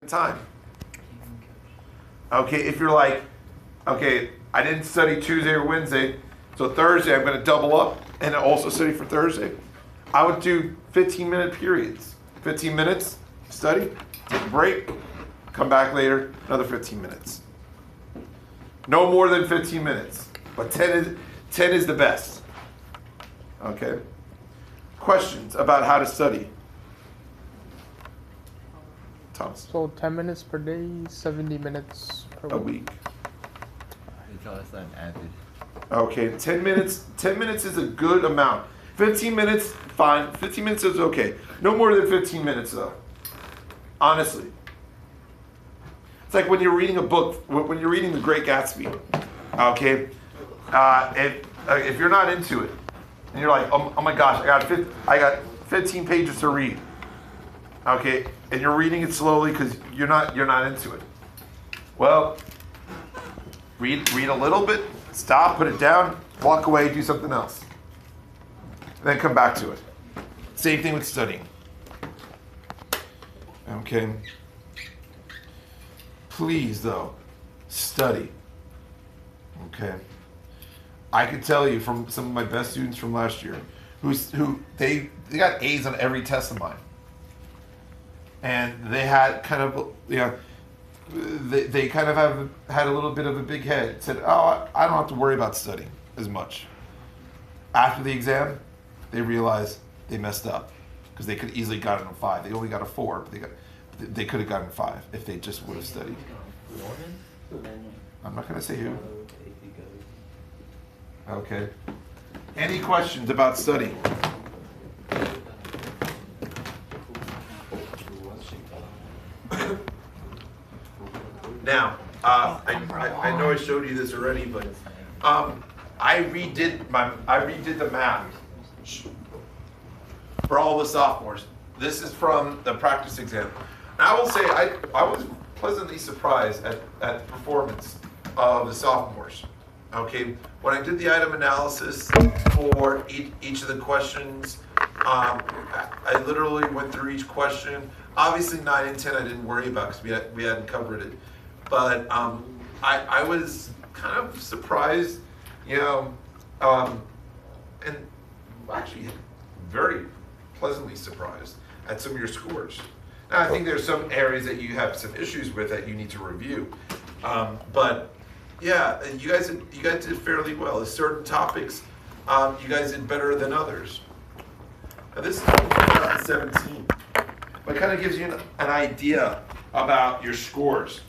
time. Okay, if you're like, okay, I didn't study Tuesday or Wednesday, so Thursday I'm going to double up and also study for Thursday. I would do 15-minute periods. 15 minutes, study, take a break, come back later, another 15 minutes. No more than 15 minutes, but 10 is the best. Okay? Questions about how to study? Thomas. So 10 minutes per day, 70 minutes per week. They tell us that an average. Okay, 10 minutes. 10 minutes is a good amount. 15 minutes, fine. 15 minutes is okay. No more than 15 minutes though. Honestly. It's like when you're reading a book, when you're reading The Great Gatsby. Okay? If you're not into it, and you're like, oh my gosh, I got 15 pages to read. Okay, and you're reading it slowly because you're not into it. Well, read a little bit, stop, put it down, walk away, do something else. Then come back to it. Same thing with studying. Okay. Please though, study. Okay. I can tell you from some of my best students from last year, who they got A's on every test of mine. And they had kind of, they kind of had a little bit of a big head. Said, oh, I don't have to worry about studying as much. After the exam, they realized they messed up because they could easily gotten a 5. They only got a 4, but they could have gotten 5 if they just would have studied. I'm not going to say who. Okay. Any questions about studying? Now, I know I showed you this already, but I redid the math for all the sophomores. This is from the practice exam. And I will say I was pleasantly surprised at the performance of the sophomores. Okay, when I did the item analysis for each of the questions, I literally went through each question. Obviously 9 and 10 I didn't worry about because we hadn't covered it. But I was kind of surprised, and actually very pleasantly surprised at some of your scores. Now I think there's some areas that you have some issues with that you need to review, but yeah, you guys did fairly well. There's certain topics you guys did better than others. Now this is 2017, but it kind of gives you an idea about your scores.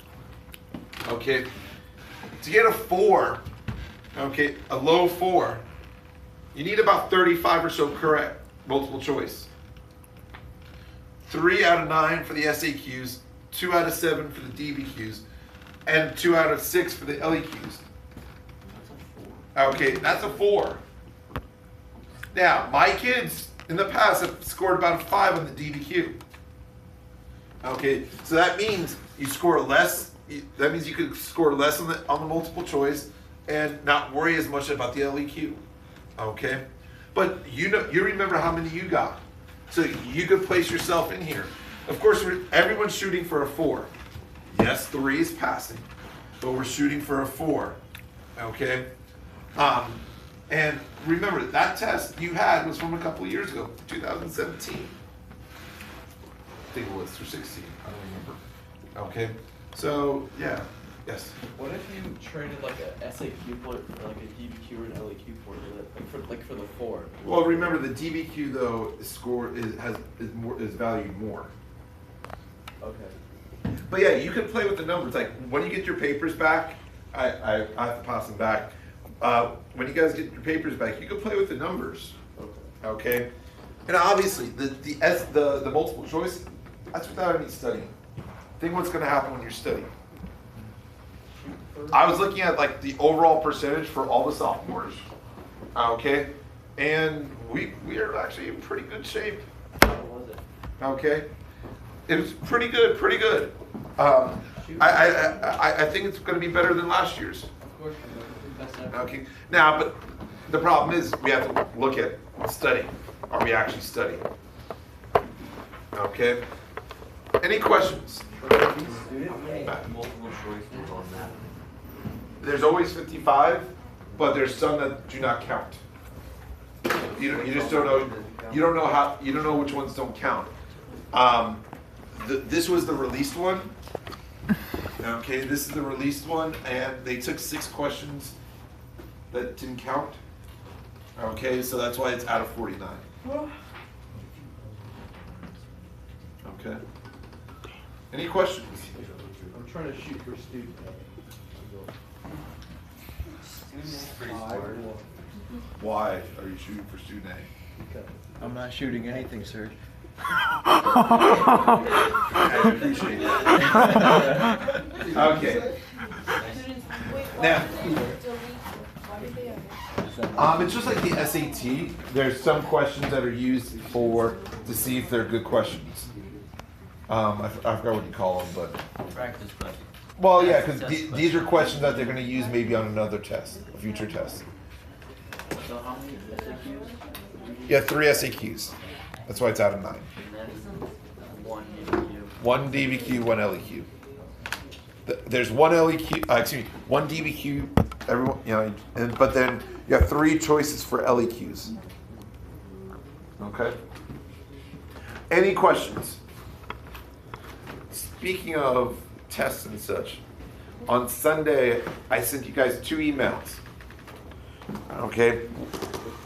Okay, to get a 4, okay, a low 4, you need about 35 or so correct multiple choice. 3 out of 9 for the SAQs, 2 out of 7 for the DBQs, and 2 out of 6 for the LEQs. Okay, that's a 4. Now, my kids in the past have scored about a 5 on the DBQ. Okay, so that means you score less. That means you could score less on the multiple choice and not worry as much about the LEQ. Okay, but you remember how many you got, so you could place yourself in here. Of course, everyone's shooting for a 4. Yes, 3 is passing, but we're shooting for a 4. Okay, and remember that test you had was from a couple years ago, 2017. I think it was, or 16. I don't remember. Okay. So, yeah, yes. What if you traded like a SAQ for like a DBQ or an LAQ for the 4? Well, remember the DBQ though, the score is valued more. Okay. But yeah, you can play with the numbers. Like when you get your papers back, I have to pass them back. When you guys get your papers back, you can play with the numbers. Okay. And obviously the multiple choice, that's without any studying. Think what's going to happen when you're studying. I was looking at like the overall percentage for all the sophomores, okay, and we are actually in pretty good shape. How was it? Okay, it was pretty good. I think it's going to be better than last year's. Of course, best ever. Okay, now but the problem is we have to look at studying. Are we actually studying? Okay. Any questions? Multiple choices on that. There's always 55, but there's some that do not count. You just don't know. You don't know how. You don't know which ones don't count. This was the released one. Okay, this is the released one, and they took 6 questions that didn't count. Okay, so that's why it's out of 49. Okay. Any questions? I'm trying to shoot for student. Why are you shooting for student A? I'm not shooting anything, sir. I appreciate that. Okay. Now, it's just like the SAT. There's some questions that are used to see if they're good questions. I forgot what you call them, but Practice question. well, yeah, because these are questions that they're going to use maybe on another test, a future test. So how many SAQs? Yeah, 3 SAQs. That's why it's out of 9. And then one DBQ. 1 DBQ, 1 LEQ. There's 1 LEQ. Excuse me, 1 DBQ. Everyone, but then you have 3 choices for LEQs. Okay. Any questions? Speaking of tests and such, on Sunday I sent you guys 2 emails. Okay.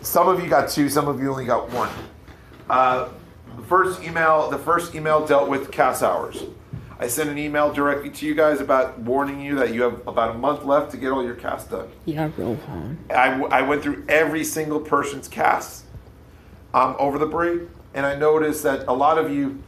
Some of you got 2. Some of you only got 1. The first email dealt with CAS hours. I sent an email directly to you guys about warning you that you have about a month left to get all your CAS done. Yeah, Rohan. I went through every single person's CAS over the break, and I noticed that a lot of you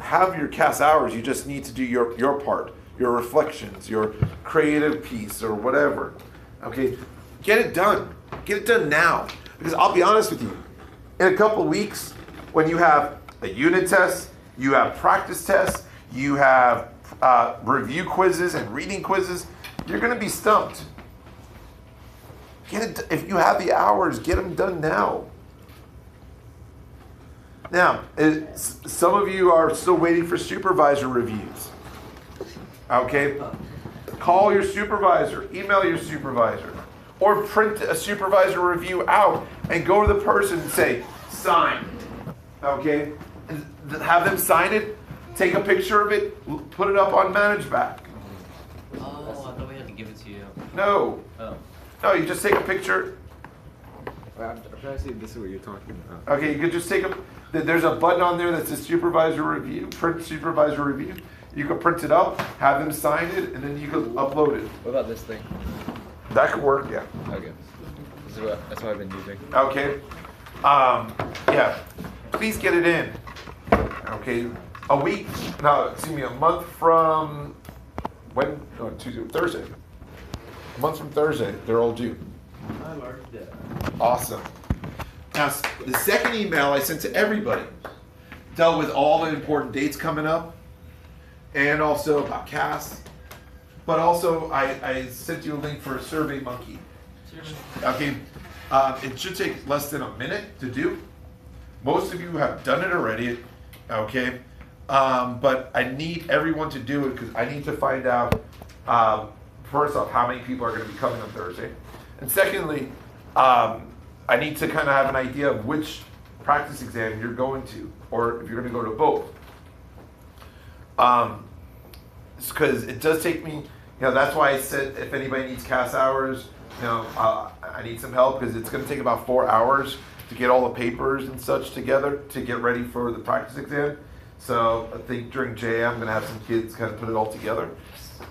have your CAS hours. You just need to do your part, your reflections, your creative piece, or whatever. Okay, get it done. Get it done now. Because I'll be honest with you, in a couple weeks, when you have a unit test, you have practice tests, you have review quizzes and reading quizzes, you're going to be stumped. Get it. If you have the hours, get them done now. Now, some of you are still waiting for supervisor reviews. Okay? Call your supervisor, email your supervisor, or print a supervisor review out and go to the person and say, sign. Okay? And have them sign it, take a picture of it, put it up on ManageBack. Oh, I thought we had to give it to you. No. Oh. No, you just take a picture. I'm trying to see if this is what you're talking about. Okay, you could just there's a button on there that says supervisor review, print supervisor review. You can print it up, have them sign it, and then you can upload it. What about this thing? That could work, yeah. Okay. That's what I've been using. Okay. Yeah. Please get it in. Okay. A month from when? No, Tuesday, Thursday. A month from Thursday, they're all due. I'm already dead. Awesome. Now, the second email I sent to everybody dealt with all the important dates coming up, and also about CAS. But also, I sent you a link for a Survey Monkey. Okay. It should take less than a minute to do. Most of you have done it already. Okay. But I need everyone to do it because I need to find out, first off, how many people are going to be coming on Thursday. And secondly, I need to kind of have an idea of which practice exam you're going to, or if you're going to go to both. Because it does take me, that's why I said if anybody needs CAS hours, I need some help because it's going to take about 4 hours to get all the papers and such together to get ready for the practice exam. So I think during JA I'm going to have some kids kind of put it all together.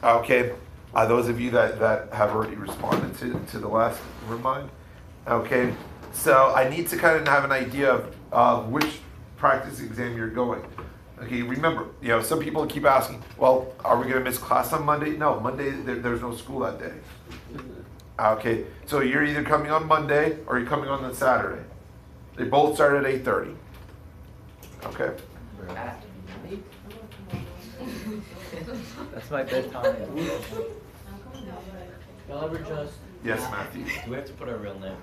Okay, those of you that have already responded to the last remind. Okay, so I need to kind of have an idea of which practice exam you're going. Okay, remember, some people keep asking, well, are we going to miss class on Monday? No, Monday, there's no school that day. Okay, so you're either coming on Monday or you're coming on the Saturday. They both start at 8:30. Okay. That's my bedtime. Y'all ever just, Yes, Matthew. Do we have to put our real name?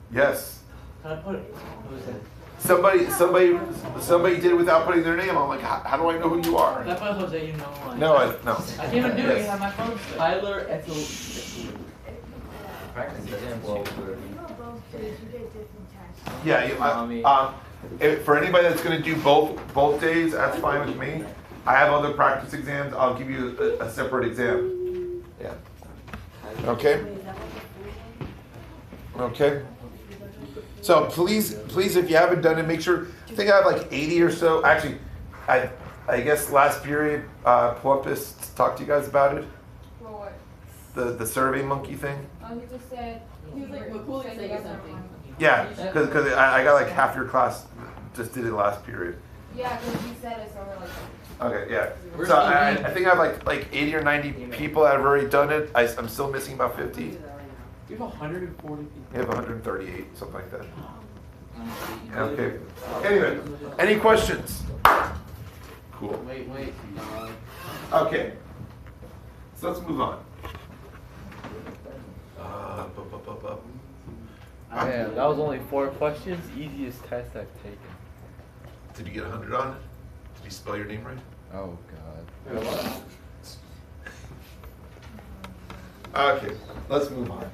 Yes. can I put it? What is it? somebody did it without putting their name. I'm like, how do I know who you are? That's why Jose, you know, like. No. I can't even do it. You Yes. have my phone. Still. Tyler Etzel. Practice exam 12:30. Yeah, for anybody that's going to do both days, that's fine with me. I have other practice exams. I'll give you a separate exam. Yeah. Okay. Okay. So please, if you haven't done it, make sure. I think I have like 80 or so. Actually, I guess last period, Plumpus talked to you guys about it. For what? The Survey Monkey thing. He just said, he was like, Well, cool, said say you guys something. are- Yeah, because I got like half your class just did it last period. Yeah, because he said it, so we're like. Okay, yeah. Where's So the I think I have like 80 or 90 people that have already done it. I'm still missing about 50. You have 140 people. We have 138, something like that. Okay. Anyway, any questions? Cool. Wait. Okay. So let's move on. Man, that was only 4 questions. Easiest test I've taken. Did you get 100 on it? Did you spell your name right? Oh God. Okay, let's move on.